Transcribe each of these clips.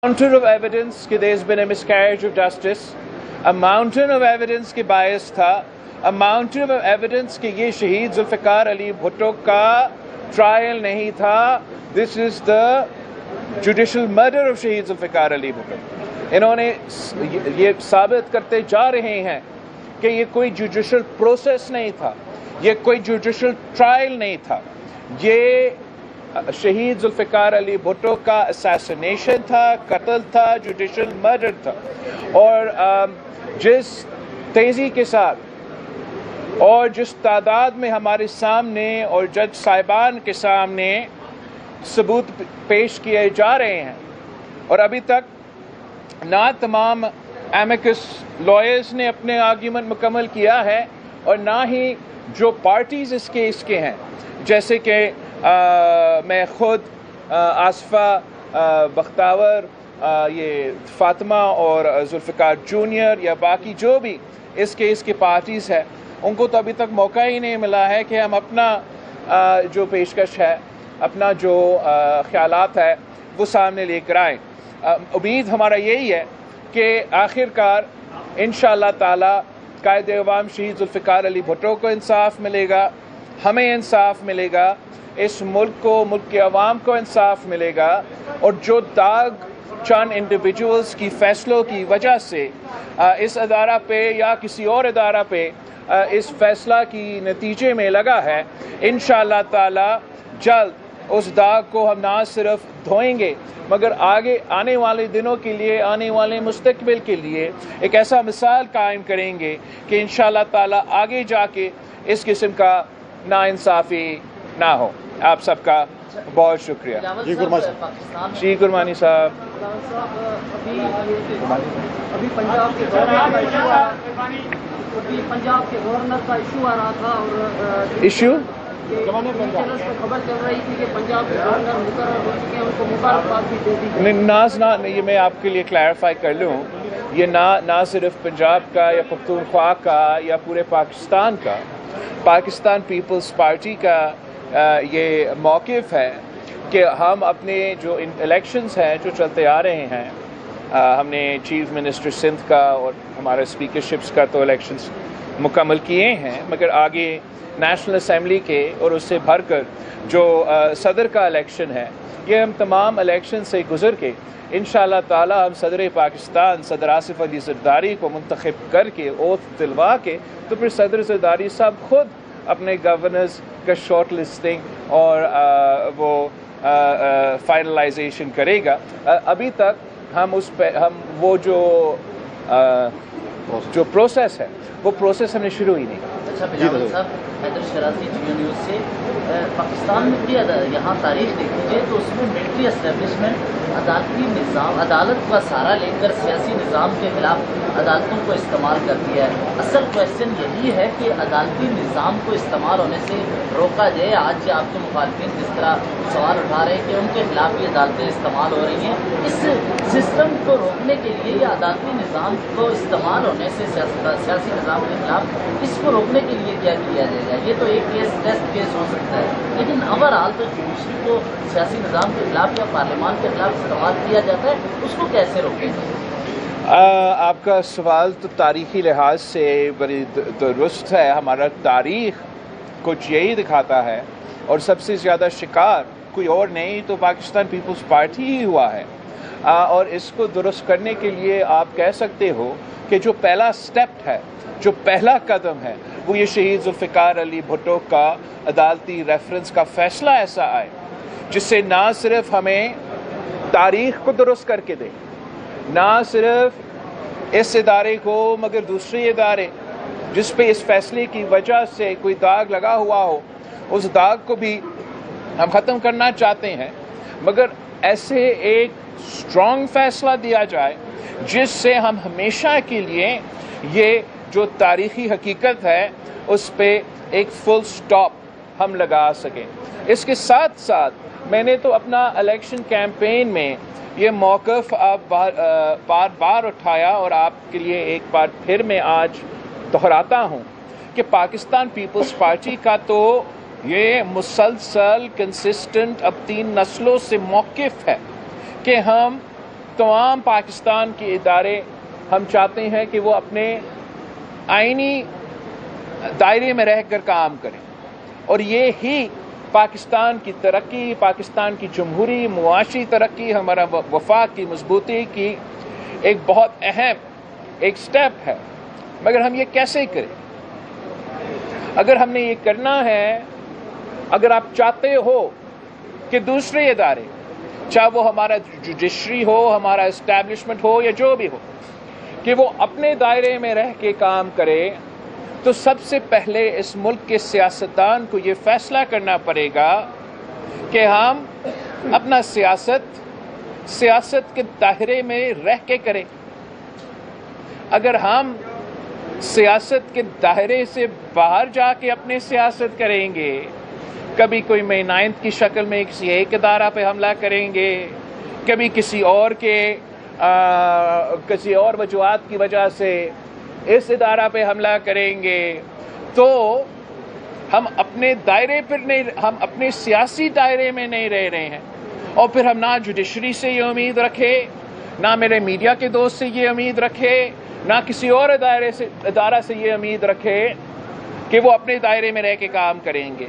mountain of evidence کہ there's been a miscarriage of justice, a mountain of evidence کہ bias تھا, a mountain of evidence کہ یہ شہید ذوالفقار علی بھٹو کا ٹرائل نہیں تھا. This is the judicial murder of شہید ذوالفقار علی بھٹو. انہوں نے یہ ثابت کرتے جا رہے ہیں کہ یہ کوئی جوڈیشل پروسیس نہیں تھا, یہ کوئی جوڈیشل ٹرائل نہیں تھا, یہ شہید ذوالفقار علی بھٹو کا اسیسینیشن تھا, قتل تھا, جوڈیشل مرڈر تھا. اور جس تیزی کے ساتھ اور جس تعداد میں ہمارے سامنے اور جج صاحبان کے سامنے ثبوت پیش کیے جا رہے ہیں, اور ابھی تک نہ تمام ایمیکس لائرز نے اپنے آرگیومنٹ مکمل کیا ہے, اور نہ ہی جو پارٹیز اس کیس کے ہیں, جیسے کہ میں خود, آصفہ بختاور, یہ فاطمہ اور ذوالفقار جونیئر, یا باقی جو بھی اس کیس کی پارٹیز ہیں, ان کو تو ابھی تک موقع ہی نہیں ملا ہے کہ ہم اپنا جو پیشکش ہے, اپنا جو خیالات ہے وہ سامنے لے کر آئیں. امید ہمارا یہی ہے کہ آخر کار انشاءاللہ تعالی قائد عوام شہید ذوالفقار علی بھٹو کو انصاف ملے گا, ہمیں انصاف ملے گا, اس ملک کو, ملک کے عوام کو انصاف ملے گا. اور جو داغ چند انڈیویجولز کی فیصلوں کی وجہ سے اس ادارہ پہ یا کسی اور ادارہ پہ اس فیصلہ کی نتیجے میں لگا ہے, انشاءاللہ تعالی جلد اس داغ کو ہم نہ صرف دھوئیں گے مگر آگے آنے والے دنوں کے لیے, آنے والے مستقبل کے لیے ایک ایسا مثال قائم کریں گے کہ انشاءاللہ تعالی آگے جا کے اس قسم کا ناانصافی نہ ہو. آپ سب کا بہت شکریہ. جی گرمانی صاحب, ابھی پنجاب کے گورنر کا ایشو آ رہا تھا, اور ایشو خبر چل رہی تھی کہ پنجاب کے گورنر مقرر ہو چکے ہیں, ان کو مبارکباد بھی دے دی. یہ میں آپ کے لیے کلیریفائی کر لوں, یہ نہ صرف پنجاب کا یا پختونخوا کا یا پورے پاکستان کا, پاکستان پیپلز پارٹی کا یہ موقف ہے کہ ہم اپنے جو الیکشنز ہیں جو چلتے آ رہے ہیں, ہم نے چیف منسٹر سندھ کا اور ہمارے اسپیکرشپس کا تو الیکشنز مکمل کیے ہیں, مگر آگے نیشنل اسمبلی کے اور اس سے بھر کر جو صدر کا الیکشن ہے, یہ ہم تمام الیکشن سے گزر کے انشاءاللہ تعالی ہم صدر پاکستان صدر آصف علی زرداری کو منتخب کر کے اوتھ دلوا کے, تو پھر صدر زرداری صاحب خود اپنے گورنرز کا شارٹ لسٹنگ اور وہ فائنلائزیشن کرے گا. ابھی تک ہم اس پہ وہ جو پروسیس ہے وہ پروسیس ہم نے شروع ہی نہیں. اچھا بلاول صاحب, حیدر شرازی جیو نیوز سے. پاکستان میں بھی یہاں تاریخ دیکھ لیجیے تو اس میں ملٹری اسٹیبلشمنٹ عدالتی نظام, عدالت کا سہارا لے کر سیاسی نظام کے خلاف عدالتوں کو استعمال کرتی ہے. اصل کوشچن یہی ہے کہ عدالتی نظام کو استعمال ہونے سے روکا جائے. آج آپ کے مخالفین جس طرح سوال اٹھا رہے ہیں کہ ان کے خلاف بھی عدالتیں استعمال ہو رہی ہیں, اس سسٹم کو روکنے کے لیے یا عدالتی نظام کو استعمال ہونے سے سیاسی نظام کے خلاف اس کو روکنے کے لیے کیا کیا جائے گا؟ یہ تو ایک ٹیسٹ کیس ہو سکتا ہے, لیکن اوورآل تو جوڈیشری کو سیاسی نظام کے خلاف یا پارلیمان کے خلاف استعمال کیا جاتا ہے, اس کو کیسے روکیں گے؟ آپ کا سوال تو تاریخی لحاظ سے بڑی درست ہے. ہمارا تاریخ کچھ یہی دکھاتا ہے, اور سب سے زیادہ شکار کوئی اور نہیں تو پاکستان پیپلز پارٹی ہی ہوا ہے. اور اس کو درست کرنے کے لیے آپ کہہ سکتے ہو کہ جو پہلا سٹیپ ہے, جو پہلا قدم ہے, وہ یہ شہید ذوالفقار علی بھٹو کا عدالتی ریفرنس کا فیصلہ ایسا آئے جس سے نہ صرف ہمیں تاریخ کو درست کر کے دے, نہ صرف اس ادارے کو مگر دوسرے ادارے جس پہ اس فیصلے کی وجہ سے کوئی داغ لگا ہوا ہو, اس داغ کو بھی ہم ختم کرنا چاہتے ہیں, مگر ایسے ایک اسٹرانگ فیصلہ دیا جائے جس سے ہم ہمیشہ کے لیے یہ جو تاریخی حقیقت ہے اس پہ ایک فل سٹاپ ہم لگا سکیں. اس کے ساتھ ساتھ میں نے تو اپنا الیکشن کیمپین میں یہ موقف بار بار اٹھایا, اور آپ کے لیے ایک بار پھر میں آج دہراتا ہوں کہ پاکستان پیپلز پارٹی کا تو یہ مسلسل کنسسٹنٹ اب 3 نسلوں سے موقف ہے کہ ہم तमाम पाकिस्तान के इदारे हम चाहते हैं कि वो अपने आईनी दायरे में रहकर काम करें, और ये ही पाकिस्तान की तरक्की, पाकिस्तान की जमहूरी मुआशी तरक्की, हमारा वफाक की मजबूती की एक बहुत अहम एक स्टेप है। मगर हम ये कैसे करें? अगर हमने ये करना है, अगर आप चाहते हो कि दूसरे इदारे, चाहे वो हमारा जुडिशरी हो, हमारा इस्टेब्लिशमेंट हो या जो भी हो, कि वो अपने दायरे में रह के काम करे, तो सबसे पहले इस मुल्क के सियासतदान को ये फैसला करना पड़ेगा कि हम अपना सियासत के दायरे में रह के करें। अगर हम सियासत के दायरे से बाहर जाके अपने सियासत करेंगे, कभी कोई मे 9th की शक्ल में किसी एक इदारा पे हमला करेंगे, कभी किसी और वजूहात की वजह से इस इदारा पे हमला करेंगे, तो हम अपने दायरे पर नहीं, हम अपने सियासी दायरे में नहीं रह रहे हैं। और फिर हम ना जुडिशरी से ये उम्मीद रखें, ना मेरे मीडिया के दोस्त से ये उम्मीद रखें, ना किसी और इदारा से ये उम्मीद रखें कि वो अपने दायरे में रह के काम करेंगे।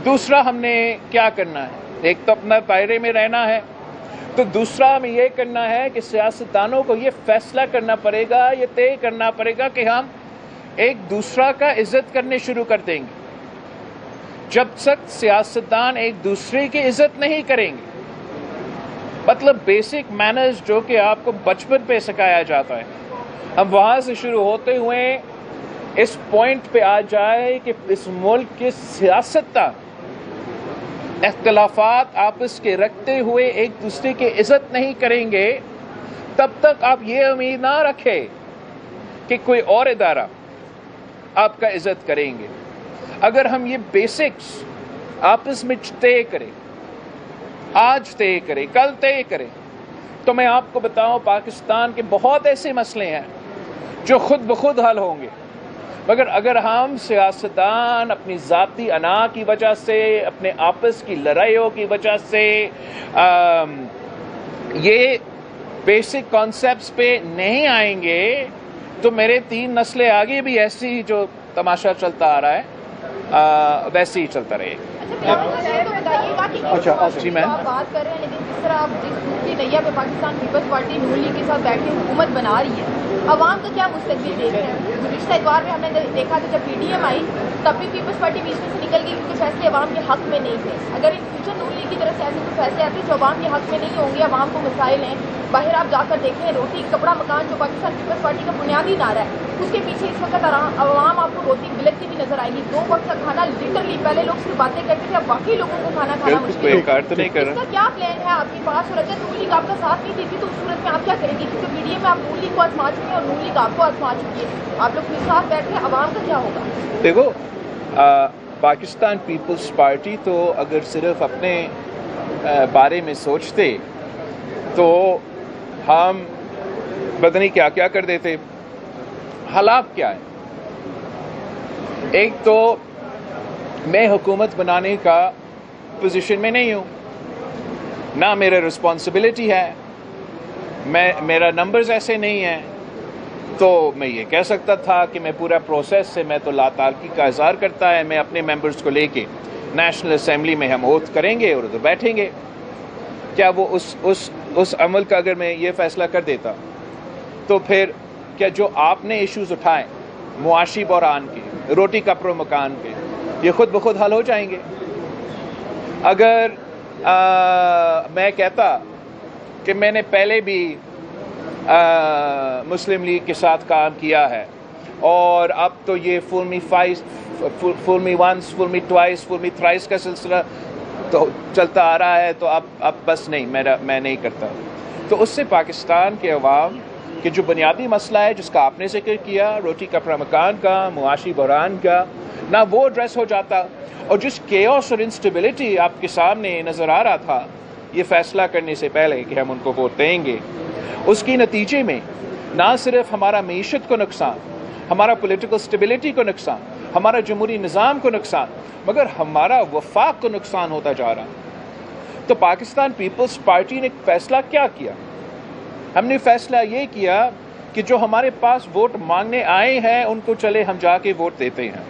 दूसरा हमने क्या करना है? एक तो अपना दायरे में रहना है, तो दूसरा हमें ये करना है कि सियासतदानों को ये फैसला करना पड़ेगा, ये तय करना पड़ेगा कि हम एक दूसरा का इज्जत करने शुरू कर देंगे। जब तक सियासतदान एक दूसरे की इज्जत नहीं करेंगे, मतलब बेसिक मैनर्स जो कि आपको बचपन पे सिखाया जाता है, हम वहाँ से शुरू होते हुए इस पॉइंट पे आ जाए कि इस मुल्क के सियासतदान इख्तिलाफात आपस के रखते हुए एक दूसरे की इज्जत नहीं करेंगे, तब तक आप ये उम्मीद ना रखें कि कोई और इदारा आपका इज्जत करेंगे। अगर हम ये बेसिक्स आपस में तय करें, आज तय करें, कल तय करें, तो मैं आपको बताऊं पाकिस्तान के बहुत ऐसे मसले हैं जो खुद ब खुद हल होंगे। मगर अगर हम सियासतदान अपनी ज़ाती अना की वजह से, अपने आपस की लड़ाइयों की वजह से ये बेसिक कॉन्सेप्ट्स पे नहीं आएंगे, तो मेरे 3 नस्लें आगे भी ऐसी जो तमाशा चलता आ रहा है वैसे ही चलता रहेगा। अच्छा जी मैम, आप बात कर रहे हैं, लेकिन जिस तरह आप जिस दूसरी नैया पे पाकिस्तान पीपल्स पार्टी नून लीग के साथ बैठ के हुकूमत बना रही है, अवाम का क्या मुस्तकबिल देख रहे हैं? गुज़िश्ता इतवार में हमने देखा कि जब पीडीएम आई तब भी पीपल्स पार्टी बीच में से निकल गई क्योंकि फैसले अवाम के हक में नहीं थे। अगर इन फ्यूचर नून लीग की तरफ से ऐसे कोई फैसले आते जो अवाम के हक में नहीं होंगे, अवाम को मसाइल हैं, बाहर आप जाकर देखें, रोटी कपड़ा मकान जो पाकिस्तान पीपल्स पार्टी का बुनियादी नारा है, उसके पीछे इस वक्त अवाम आपको रोटी बिलकती भी नजर आएगी। 2 वक्त का खाना लिटरली, पहले लोग सिर्फ बातें करते थे, अब वाकई लोगों को खाना खाना मुश्किल है। इसका क्या प्लान है आपके पास? और अगर नून लीग आपका साथ नहीं देती तो उस सूरत में आप क्या करेंगे? क्योंकि मीडिया में आप नून लीग को आजमा चुके हैं और नून लीग आपको आजमा चुकी है, आप लोग फिर साथ बैठ के अवाम का क्या होगा? देखो, पाकिस्तान पीपल्स पार्टी तो अगर सिर्फ अपने बारे में सोचते तो हम पता नहीं क्या क्या कर देते। हालात क्या है? एक तो मैं हुकूमत बनाने का पोजीशन में नहीं हूँ, ना मेरा रिस्पॉन्सिबिलिटी है, मेरा नंबर्स ऐसे नहीं हैं, तो मैं ये कह सकता था कि मैं पूरा प्रोसेस से मैं तो लाताल्की का इज़हार करता है, मैं अपने मेंबर्स को लेके नेशनल असेंबली में हम ओथ करेंगे और उधर बैठेंगे। क्या वो उस अमल का अगर मैं ये फैसला कर देता तो फिर क्या जो आपने इश्यूज उठाए मुआशी बहरान के, रोटी कपड़ों मकान के, ये खुद ब खुद हल हो जाएंगे? अगर मैं कहता कि मैंने पहले भी मुस्लिम लीग के साथ काम किया है और अब तो ये fool me once, fool me twice, fool me thrice का सिलसिला तो चलता आ रहा है, तो अब बस नहीं, मैं नहीं करता, तो उससे पाकिस्तान के अवाम कि जो बुनियादी मसला है जिसका आपने जिक्र किया, रोटी कपड़ा मकान का, मुआशी बहरान का, ना वो एड्रेस हो जाता, और जिस केओस और इंस्टेबिलिटी आपके सामने नज़र आ रहा था ये फैसला करने से पहले कि हम उनको वोट देंगे, उसकी नतीजे में ना सिर्फ हमारा मईशत को नुकसान, हमारा पॉलिटिकल स्टेबिलिटी को नुकसान, हमारा जमहूरी निज़ाम को नुकसान, मगर हमारा वफाक को नुकसान होता जा रहा। तो पाकिस्तान पीपल्स पार्टी ने एक फैसला क्या किया? ہم نے فیصلہ یہ کیا کہ جو ہمارے پاس ووٹ مانگنے آئے ہیں ان کو چلے ہم جا کے ووٹ دیتے ہیں.